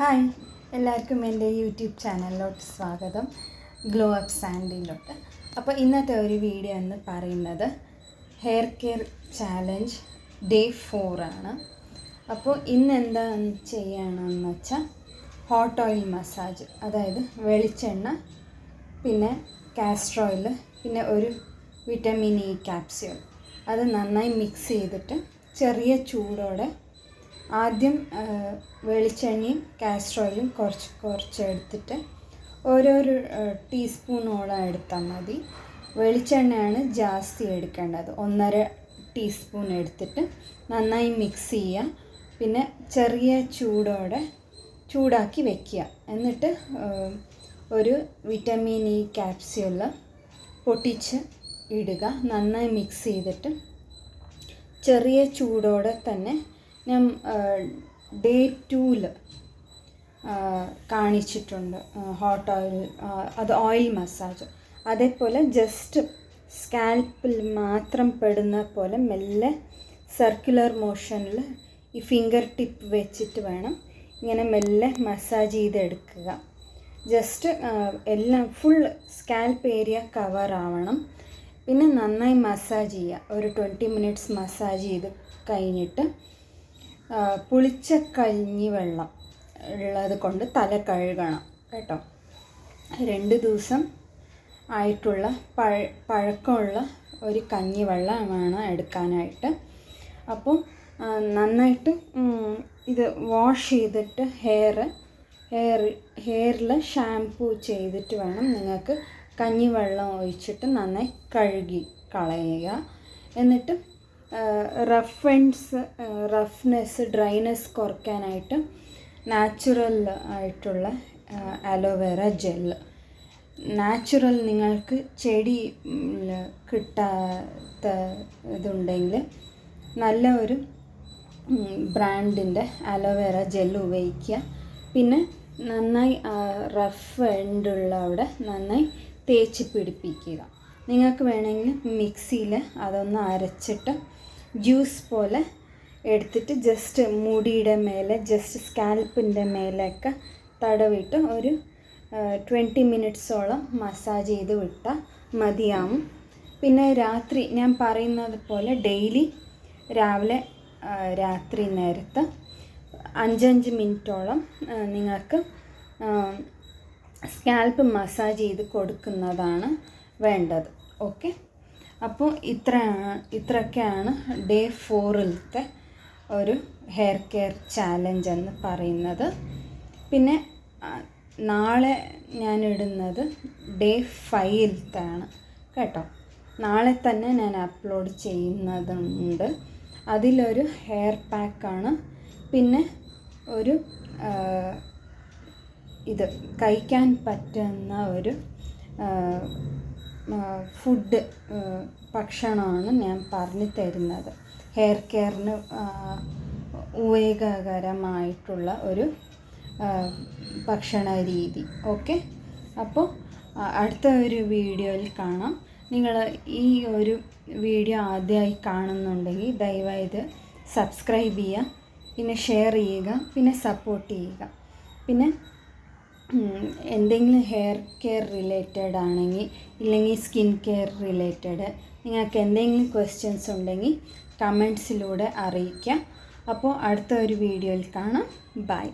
Hi, എല്ലാവർക്കും എൻ്റെ YouTube ചാനലിലോട്ട് സ്വാഗതം. ഗ്ലോ അപ്പ് സാൻഡിലോട്ട്. അപ്പോൾ ഇന്നത്തെ ഒരു വീഡിയോ എന്ന് പറയുന്നത് ഹെയർ കെയർ ചാലഞ്ച് ഡേ 4 ആണ്. അപ്പോൾ ഇന്ന് എന്താണെന്ന് ചെയ്യണമെന്ന് വെച്ചാൽ ഹോട്ട് ഓയിൽ മസാജ്, അതായത് വെളിച്ചെണ്ണ, പിന്നെ കാസ്റ്റർ ഓയിൽ, പിന്നെ ഒരു വിറ്റമിൻ ഇ ക്യാപ്സ്യൂൾ, അത് നന്നായി മിക്സ് ചെയ്തിട്ട് ചെറിയ ചൂടോടെ ആദ്യം വെളിച്ചെണ്ണയും കാസ്റ്റർ ഓയിലും കുറച്ച് എടുത്തിട്ട് ഓരോരോ ടീസ്പൂണോളം എടുത്താൽ മതി. വെളിച്ചെണ്ണയാണ് ജാസ്തി എടുക്കേണ്ടത്. 1.5 ടീസ്പൂൺ എടുത്തിട്ട് നന്നായി മിക്സ് ചെയ്യുക. പിന്നെ ചെറിയ ചൂടാക്കി വയ്ക്കുക. എന്നിട്ട് ഒരു വിറ്റമിൻ ഇ ക്യാപ്സ്യൂള് പൊട്ടിച്ച് ഇടുക. നന്നായി മിക്സ് ചെയ്തിട്ട് ചെറിയ ചൂടോടെ തന്നെ ഞാൻ ഡേ 2 കാണിച്ചിട്ടുണ്ട് ഹോട്ട് ഓയിൽ, അത് ഓയിൽ മസാജ്. അതേപോലെ ജസ്റ്റ് സ്കാൽപ്പിൽ മാത്രം പെടുന്ന പോലെ മെല്ലെ സർക്കുലർ മോഷനിൽ ഈ ഫിംഗർ ടിപ്പ് വെച്ചിട്ട് വേണം ഇങ്ങനെ മെല്ലെ മസാജ് ചെയ്തെടുക്കുക. ജസ്റ്റ് എല്ലാം ഫുൾ സ്കാൽപ്പ് ഏരിയ കവർ ആവണം. പിന്നെ നന്നായി മസാജ് ചെയ്യുക. ഒരു 20 മിനിറ്റ്സ് മസാജ് ചെയ്ത് കഴിഞ്ഞിട്ട് പുളിച്ച കഞ്ഞിവെള്ളം ഉള്ളത് കൊണ്ട് തല കഴുകണം കേട്ടോ. 2 ദിവസം ആയിട്ടുള്ള പഴക്കമുള്ള ഒരു കഞ്ഞിവെള്ളമാണ് എടുക്കാനായിട്ട്. അപ്പോൾ നന്നായിട്ട് ഇത് വാഷ് ചെയ്തിട്ട് ഹെയറിൽ ഷാംപൂ ചെയ്തിട്ട് വേണം നിങ്ങൾക്ക് കഞ്ഞിവെള്ളം ഒഴിച്ചിട്ട് നന്നായി കഴുകി കളയുക. എന്നിട്ട് റഫ്നെസ് ഡ്രൈനെസ് കുറയ്ക്കാനായിട്ട് നാച്ചുറൽ ആയിട്ടുള്ള അലോവേറ ജെല്ല്, നാച്ചുറൽ നിങ്ങൾക്ക് ചെടി കിട്ടാത്ത ഇതുണ്ടെങ്കിൽ നല്ല ഒരു ബ്രാൻഡിൻ്റെ അലോവേറ ജെല്ല് ഉപയോഗിക്കുക. പിന്നെ നന്നായി റഫ് എൻഡുള്ള അവിടെ നന്നായി തേച്ച് പിടിപ്പിക്കുക. നിങ്ങൾക്ക് വേണമെങ്കിൽ മിക്സിയിൽ അതൊന്ന് അരച്ചിട്ട് ജ്യൂസ് പോലെ എടുത്തിട്ട് ജസ്റ്റ് മുടിയുടെ മേലെ, ജസ്റ്റ് സ്കാൽപ്പിൻ്റെ മേലെയൊക്കെ തടവിട്ട് ഒരു 20 മിനിറ്റ്സോളം മസാജ് ചെയ്ത് വിട്ടാൽ മതിയാവും. പിന്നെ രാത്രി ഞാൻ പറയുന്നത് പോലെ ഡെയിലി രാവിലെ രാത്രി നേരത്ത് 5 മിനിറ്റോളം നിങ്ങൾക്ക് സ്കാൽപ്പ് മസാജ് ചെയ്ത് കൊടുക്കുന്നതാണ് വേണ്ടത്. ഓക്കെ, അപ്പോൾ ഇത്രയൊക്കെയാണ് ഡേ 4-ത്തെ ഒരു ഹെയർ കെയർ ചാലഞ്ച് എന്ന് പറയുന്നത്. പിന്നെ നാളെ ഞാൻ ഇടുന്നത് ഡേ 5-ത്താണ് കേട്ടോ. നാളെ തന്നെ ഞാൻ അപ്ലോഡ് ചെയ്യുന്നതുണ്ട്. അതിലൊരു ഹെയർ പാക്കാണ്, പിന്നെ ഒരു ഇത് കഴിക്കാൻ പറ്റുന്ന ഒരു ഫുഡ് ഭക്ഷണമാണ് ഞാൻ പറഞ്ഞു തരുന്നത്. ഹെയർ കെയറിന് ഉപയോഗകരമായിട്ടുള്ള ഒരു ഭക്ഷണ രീതി. ഓക്കെ, അപ്പോൾ അടുത്ത ഒരു വീഡിയോയിൽ കാണാം. നിങ്ങൾ ഈ ഒരു വീഡിയോ ആദ്യമായി കാണുന്നുണ്ടെങ്കിൽ ദയവായി ഇത് സബ്സ്ക്രൈബ് ചെയ്യുക, പിന്നെ ഷെയർ ചെയ്യുക, പിന്നെ സപ്പോർട്ട് ചെയ്യുക. പിന്നെ എന്തെങ്കിലും ഹെയർ കെയർ റിലേറ്റഡ് ആണെങ്കിൽ, ഇല്ലെങ്കിൽ സ്കിൻ കെയർ റിലേറ്റഡ് നിങ്ങൾക്ക് എന്തെങ്കിലും ക്വസ്റ്റ്യൻസ് ഉണ്ടെങ്കിൽ കമൻസിലൂടെ അറിയിക്കുക. അപ്പോൾ അടുത്ത ഒരു വീഡിയോയിൽ കാണാം. ബൈ.